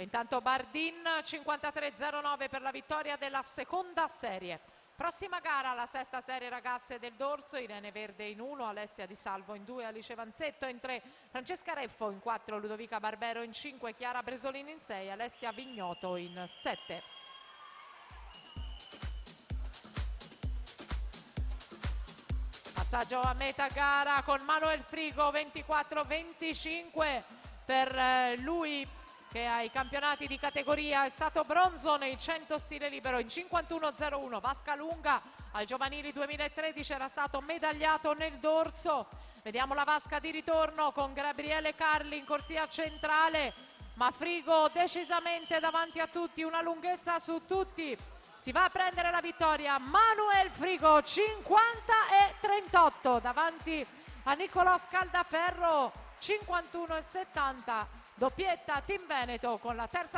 Intanto Bardin 53-09 per la vittoria della seconda serie. Prossima gara, la sesta serie ragazze del Dorso, Irene Verde in 1, Alessia Di Salvo in 2, Alice Vanzetto in 3, Francesca Reffo in 4, Ludovica Barbero in 5, Chiara Bresolini in 6, Alessia Vignoto in 7. Passaggio a metà gara con Manuel Frigo 24-25 per lui, che ai campionati di categoria è stato bronzo nei 100 stile libero in 51-01. Vasca Lunga ai giovanili 2013 era stato medagliato nel Dorso. Vediamo la vasca di ritorno con Gabriele Carli in corsia centrale, ma Frigo decisamente davanti a tutti, una lunghezza su tutti. Si va a prendere la vittoria Manuel Frigo 50-38 davanti a Nicolò Scaldaferro 51-70. Doppietta Team Veneto con la terza